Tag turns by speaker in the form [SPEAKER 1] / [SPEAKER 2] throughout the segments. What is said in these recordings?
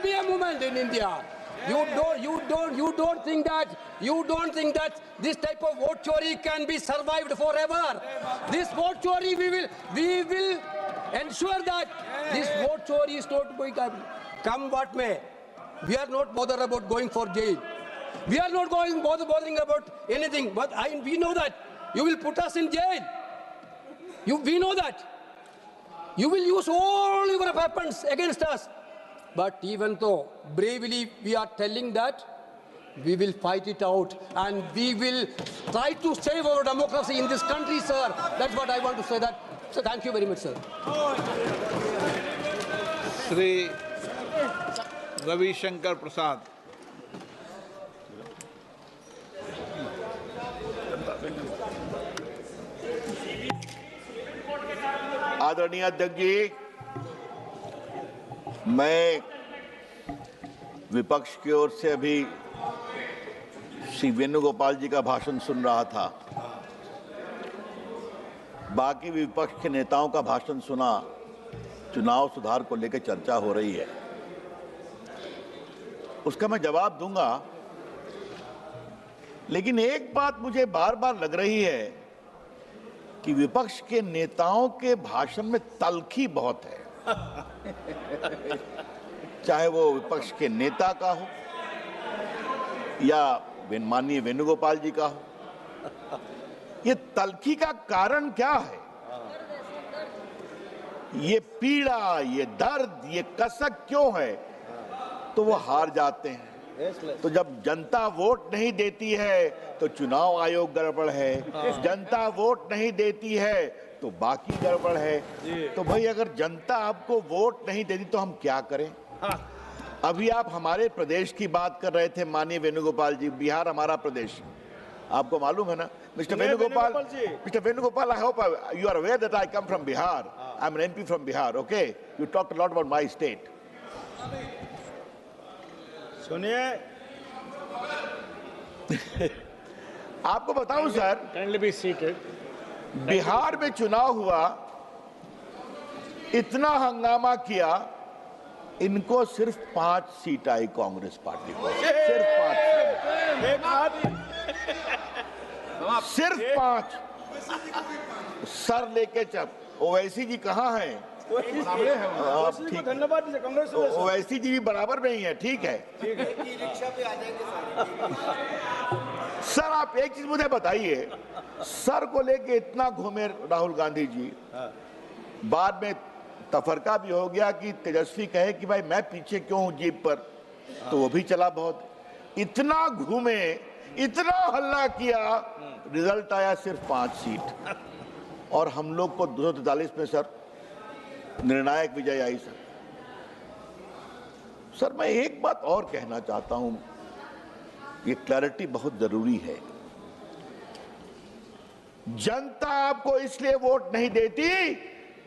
[SPEAKER 1] be a movement in India. You don't think that this type of vote chori can be survived forever. This vote chori, we will ensure that this vote chori is not going to come what may. We are not bothered about going for jail. We are not bothering about anything. But we know that you will put us in jail. We know that. You will use all your weapons against us. But even though bravely we are telling that, we will fight it out and we will try to save our democracy in this country, sir. That's what I want to say. So thank you very much, sir.
[SPEAKER 2] Shri Ravi Shankar Prasad.
[SPEAKER 3] आदरणीय अध्यक्ष जी, मैं विपक्ष की ओर से अभी श्री वेणुगोपाल जी का भाषण सुन रहा था। बाकी विपक्ष के नेताओं का भाषण सुना। चुनाव सुधार को लेकर चर्चा हो रही है, उसका मैं जवाब दूंगा। लेकिन एक बात मुझे बार बार लग रही है कि विपक्ष के नेताओं के भाषण में तल्खी बहुत है। चाहे वो विपक्ष के नेता का हो या माननीय वेणुगोपाल जी का हो। ये तल्खी का कारण क्या है? ये पीड़ा, ये दर्द, ये कसक क्यों है? तो वो हार जाते हैं। तो जब जनता वोट नहीं देती है तो चुनाव आयोग गड़बड़ है, जनता वोट नहीं देती है तो बाकी गड़बड़ है। तो भाई अगर जनता आपको वोट नहीं देती तो हम क्या करें? अभी आप हमारे प्रदेश की बात कर रहे थे माननीय वेणुगोपाल जी। बिहार हमारा प्रदेश, आपको मालूम है ना mister Venugopal, I hope you are aware that I come from Bihar. I am an MP from Bihar. Okay, you talked a lot about my state.
[SPEAKER 4] सुनिए,
[SPEAKER 3] आपको बताऊं sir,
[SPEAKER 4] kindly be seated.
[SPEAKER 3] Bihar में चुनाव हुआ, इतना हंगामा किया, इनको सिर्फ 5 सीट आई कांग्रेस पार्टी को। सिर्फ 5, सिर्फ 5। सर लेके चल। ओवैसी जी कहाँ हैं?
[SPEAKER 4] धन्यवाद कांग्रेस।
[SPEAKER 3] ओवैसी जी भी बराबर नहीं है। ठीक है सर, आप एक चीज मुझे बताइए, सर को लेके इतना घूमे राहुल गांधी जी, बाद में तफरका भी हो गया कि तेजस्वी कहे कि भाई मैं पीछे क्यों हूं जीप पर, तो वो भी चला बहुत। इतना घूमे, इतना हल्ला किया, रिजल्ट आया सिर्फ 5 सीट और हम लोग को 243 में सर निर्णायक विजय आई। सर मैं एक बात और कहना चाहता हूं, ये क्लैरिटी बहुत जरूरी है। जनता आपको इसलिए वोट नहीं देती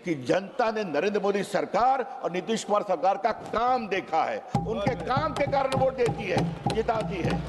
[SPEAKER 3] कि जनता ने नरेंद्र मोदी सरकार और नीतीश कुमार सरकार का काम देखा है। उनके काम के कारण वोट देती है, जिताती है।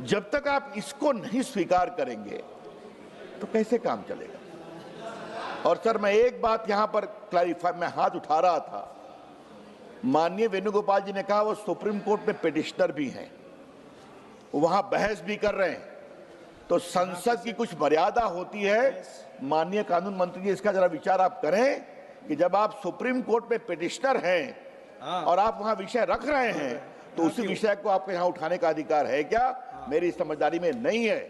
[SPEAKER 3] जब तक आप इसको नहीं स्वीकार करेंगे तो कैसे काम चलेगा? और सर मैं एक बात यहां पर क्लैरिफाई, मैं हाथ उठा रहा था, माननीय वेणुगोपाल जी ने कहा वो सुप्रीम कोर्ट में पिटिशनर भी हैं, वहां बहस भी कर रहे हैं, तो संसद की कुछ मर्यादा होती है। माननीय कानून मंत्री जी, इसका जरा विचार आप करें कि जब आप सुप्रीम कोर्ट में पिटिशनर हैं और आप वहां विषय रख रहे हैं तो उसी विषय को आपके यहाँ उठाने का अधिकार है क्या? मेरी समझदारी में नहीं है।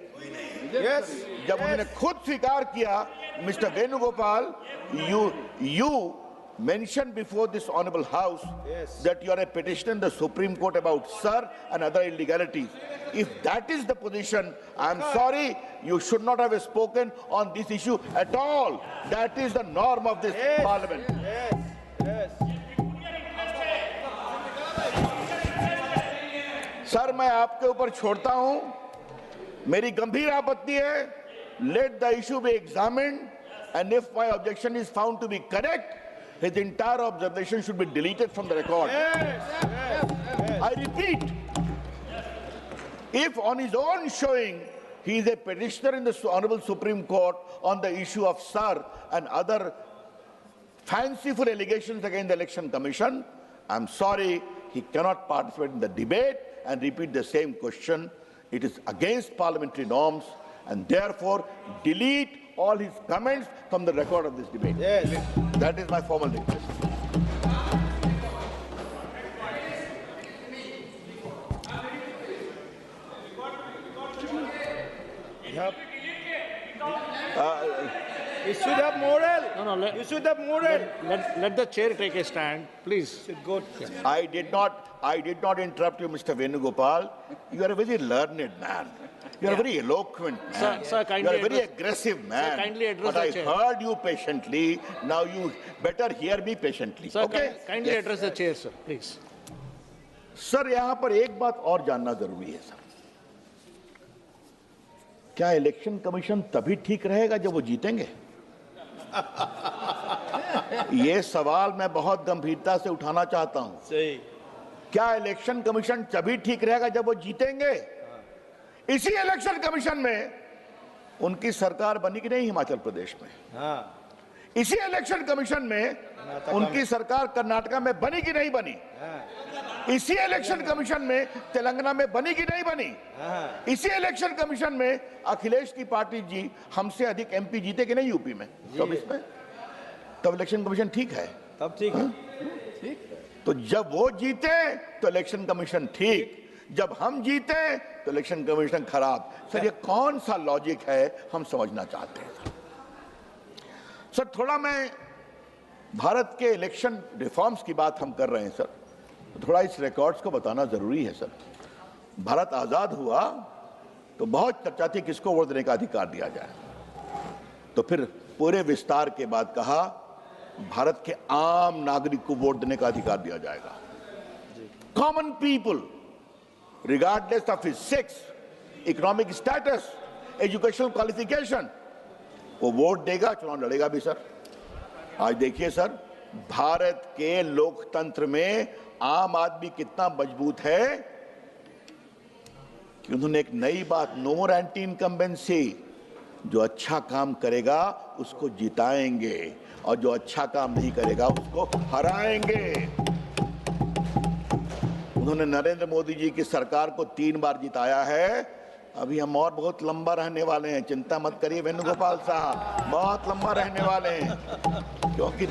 [SPEAKER 3] जब उन्होंने खुद स्वीकार किया, mister Venugopal, you mentioned before this honorable house that you are a petitioner in the Supreme Court about Sir and other illegalities. If that is the position, I'm sorry, you should not have spoken on this issue at all. That is the norm of this parliament. Sir मैं आपके ऊपर छोड़ता हूं, मेरी गंभीर आपत्ति है। Let the issue be examined and if my objection is found to be correct, his entire observation should be deleted from the record. I repeat, if on his own showing he is a petitioner in the Honorable Supreme Court on the issue of Sir and other fanciful allegations against the Election Commission. I'm sorry, he cannot participate in the debate and repeat the same question. It is against parliamentary norms, and therefore delete all his comments from the record of this debate.
[SPEAKER 4] Yes.
[SPEAKER 3] That is my formal request.
[SPEAKER 4] Yep. You should have moral.
[SPEAKER 5] No,
[SPEAKER 4] You should have moral.
[SPEAKER 5] let the chair take a stand, please.
[SPEAKER 4] Good.
[SPEAKER 3] I did not interrupt you, Mr. Venugopal. You are a very learned man. You are a very eloquent man.
[SPEAKER 5] Sir,
[SPEAKER 3] you
[SPEAKER 5] kindly
[SPEAKER 3] are a very
[SPEAKER 5] address-
[SPEAKER 3] aggressive man.
[SPEAKER 5] kindly address
[SPEAKER 3] but I
[SPEAKER 5] the chair.
[SPEAKER 3] heard you patiently. Now you better hear me patiently.
[SPEAKER 5] Sir,
[SPEAKER 3] Okay?
[SPEAKER 5] kindly
[SPEAKER 3] Yes.
[SPEAKER 5] address the chair, sir, please.
[SPEAKER 3] Sir यहाँ पर एक बात और जानना जरूरी है sir, क्या election commission तभी ठीक रहेगा जब वो जीतेंगे? ये सवाल मैं बहुत गंभीरता से उठाना चाहता हूं।
[SPEAKER 4] सही।
[SPEAKER 3] क्या इलेक्शन कमीशन तभी ठीक रहेगा जब वो जीतेंगे? इसी इलेक्शन कमीशन में उनकी सरकार बनी कि नहीं हिमाचल प्रदेश में?
[SPEAKER 4] हाँ।
[SPEAKER 3] इसी इलेक्शन कमीशन में उनकी सरकार कर्नाटका में बनी कि नहीं बनी? इसी इलेक्शन कमीशन में तेलंगाना में बनी कि नहीं बनी? इसी इलेक्शन कमीशन में अखिलेश की पार्टी जी हमसे अधिक एमपी जीते कि नहीं यूपी में 24 में? तब इलेक्शन कमीशन ठीक है।
[SPEAKER 4] तब ठीक है।
[SPEAKER 3] तो जब वो जीते तो इलेक्शन कमीशन ठीक, जब हम जीते तो इलेक्शन कमीशन खराब। सर ये कौन सा लॉजिक है, हम समझना चाहते हैं। सर थोड़ा मैं भारत के इलेक्शन रिफॉर्म्स की बात हम कर रहे हैं सर, थोड़ा इस रिकॉर्ड्स को बताना जरूरी है सर। भारत आजाद हुआ तो बहुत चर्चा थी किसको वोट देने का अधिकार दिया जाए, तो फिर पूरे विस्तार के बाद कहा भारत के आम नागरिक को वोट देने का अधिकार दिया जाएगा। Common people regardless of his sex, economic status, educational qualification, वो वोट देगा, चुनाव लड़ेगा भी सर। आज देखिए सर, भारत के लोकतंत्र में आम आदमी कितना मजबूत है कि उन्होंने एक नई बात, नो मोर एंटी इनकम्बेंसी, जो अच्छा काम करेगा उसको जिताएंगे और जो अच्छा काम नहीं करेगा उसको हराएंगे। उन्होंने नरेंद्र मोदी जी की सरकार को 3 बार जिताया है। अभी हम और बहुत लंबा रहने वाले हैं, चिंता मत करिए वेणुगोपाल साहब, बहुत लंबा रहने वाले हैं, क्योंकि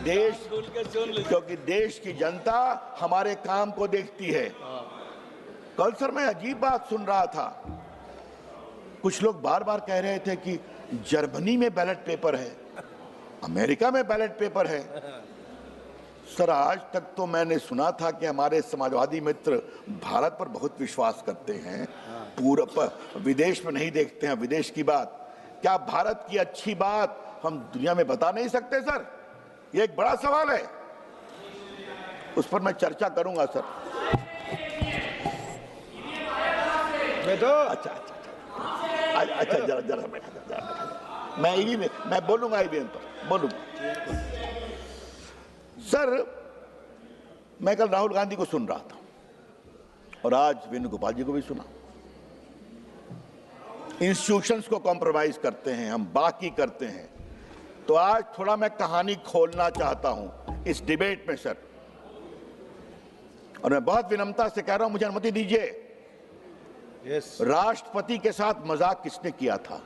[SPEAKER 3] देश की जनता हमारे काम को देखती है। कल सर मैं अजीब बात सुन रहा था, कुछ लोग बार बार कह रहे थे कि जर्मनी में बैलेट पेपर है, अमेरिका में बैलेट पेपर है। सर आज तक तो मैंने सुना था कि हमारे समाजवादी मित्र भारत पर बहुत विश्वास करते हैं, पूरा विदेश में नहीं देखते हैं विदेश की बात। क्या भारत की अच्छी बात हम दुनिया में बता नहीं सकते सर? ये एक बड़ा सवाल है, उस पर मैं चर्चा करूंगा सर। अच्छा जरा बैठा, मैं बोलूंगा ईवीएम पर बोलूंगा। सर मैं कल राहुल गांधी को सुन रहा था और आज वेणुगोपाल जी को भी सुना। इंस्टीट्यूशंस को कॉम्प्रोमाइज करते हैं, हम बाकी करते हैं। तो आज थोड़ा मैं कहानी खोलना चाहता हूं इस डिबेट में सर, और मैं बहुत विनम्रता से कह रहा हूं, मुझे अनुमति दीजिए। राष्ट्रपति के साथ मजाक किसने किया था?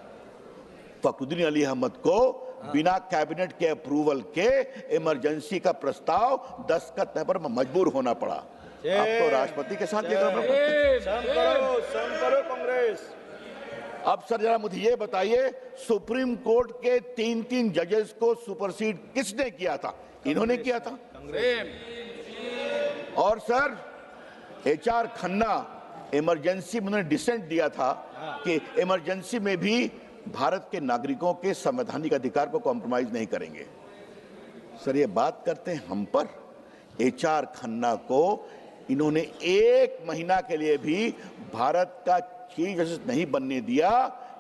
[SPEAKER 3] फखरुद्दीन अली अहमद को बिना कैबिनेट के अप्रूवल के इमरजेंसी का प्रस्ताव दस्तखत करने पर मजबूर होना पड़ा। अब तो राष्ट्रपति के साथ
[SPEAKER 4] कांग्रेस।
[SPEAKER 3] अब सर जरा मुझे ये बताइए, सुप्रीम कोर्ट के 3 जजेस को सुपरसीड किसने किया था? इन्होंने किया था। और सर HR खन्ना इमरजेंसी में उन्होंने डिसेंट दिया था कि इमरजेंसी में भी भारत के नागरिकों के संवैधानिक अधिकार को कॉम्प्रोमाइज नहीं करेंगे। सर ये बात करते हैं हम पर। HR खन्ना को इन्होंने 1 महीना के लिए भी भारत का चीफ जस्टिस नहीं बनने दिया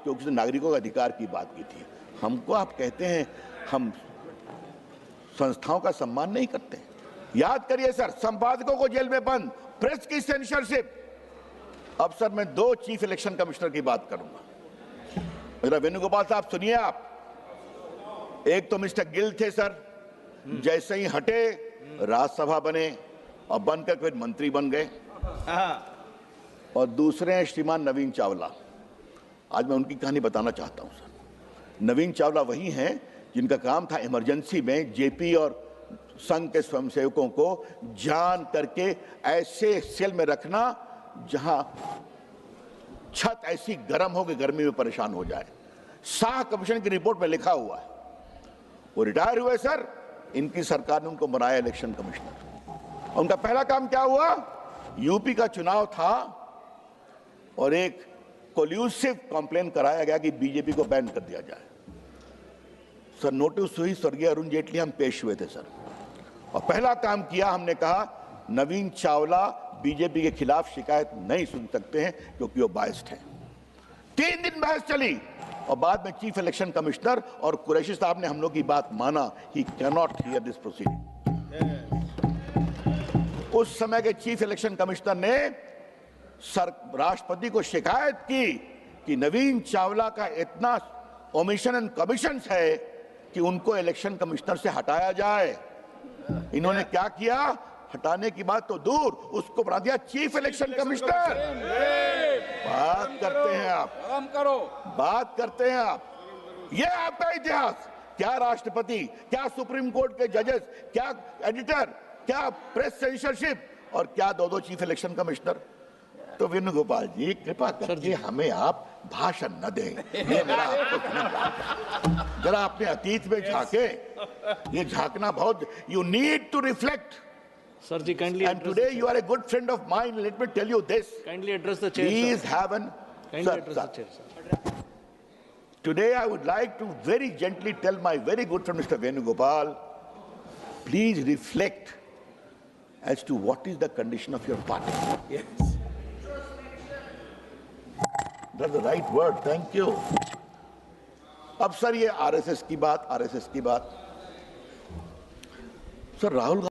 [SPEAKER 3] क्योंकि उसने नागरिकों के अधिकार की बात की थी। हमको आप कहते हैं हम संस्थाओं का सम्मान नहीं करते। याद करिए सर, संपादकों को जेल में बंद, प्रेस की सेंसरशिप। अब सर मैं 2 चीफ इलेक्शन कमिश्नर की बात करूंगा। मेरा वेणुगोपाल साहब सुनिए आप, एक तो मिस्टर गिल थे सर, जैसे ही हटे राज्यसभा बने और बनकर फिर मंत्री बन गए। और दूसरे हैं श्रीमान नवीन चावला। आज मैं उनकी कहानी बताना चाहता हूं सर। नवीन चावला वही हैं जिनका काम था इमरजेंसी में जेपी और संघ के स्वयंसेवकों को जान करके ऐसे सेल में रखना जहां छत ऐसी गर्म हो कि गर्मी में परेशान हो जाए। शाह कमीशन की रिपोर्ट में लिखा हुआ है। वो रिटायर हुए सर, इनकी सरकार ने उनको बनाया इलेक्शन कमिश्नर। उनका पहला काम क्या हुआ? यूपी का चुनाव था और एक कोल्यूसिव कंप्लेन कराया गया कि बीजेपी को बैन कर दिया जाए। सर नोटिस हुई, स्वर्गीय अरुण जेटली हम पेश हुए थे सर, और पहला काम किया, हमने कहा नवीन चावला बीजेपी के खिलाफ शिकायत नहीं सुन सकते हैं क्योंकि वो बायस्ड हैं। 3 दिन बहस चली और बाद में चीफ इलेक्शन कमिश्नर और कुरैशी साहब ने हम लोग की बात माना। He can not here this proceeding. उस समय के चीफ इलेक्शन कमिश्नर ने राष्ट्रपति को शिकायत की कि नवीन चावला का इतना ओमिशन एंड कमीशन है कि उनको इलेक्शन कमिश्नर से हटाया जाए। इन्होंने क्या किया? हटाने की बात तो दूर, उसको बना दिया चीफ इलेक्शन कमिश्नर। बात करते हैं आप, बात करते हैं आप। ये आपका इतिहास। क्या राष्ट्रपति, क्या सुप्रीम कोर्ट के जजेस, क्या एडिटर, क्या प्रेस सेंसरशिप और क्या दो चीफ इलेक्शन कमिश्नर। तो वेणुगोपाल जी कृपा करके हमें आप भाषण न दें। ये मेरा आपको जरा अपने अतीत में झांके। ये झांकना बहुत, you need to reflect.
[SPEAKER 5] Sir ji, kindly
[SPEAKER 3] And today you are a good friend of mine. Let me tell you this.
[SPEAKER 5] kindly address the chair.
[SPEAKER 3] Please
[SPEAKER 5] Sir.
[SPEAKER 3] have an.
[SPEAKER 5] Kindly
[SPEAKER 3] Sir,
[SPEAKER 5] address
[SPEAKER 3] sir.
[SPEAKER 5] the chair, sir.
[SPEAKER 3] Today I would like to very gently tell my very good friend Mr. Venugopal, please reflect as to what is the condition of your party.
[SPEAKER 1] Yes.
[SPEAKER 3] That's the right word. Thank you. अब sir ये RSS की बात, sir Rahul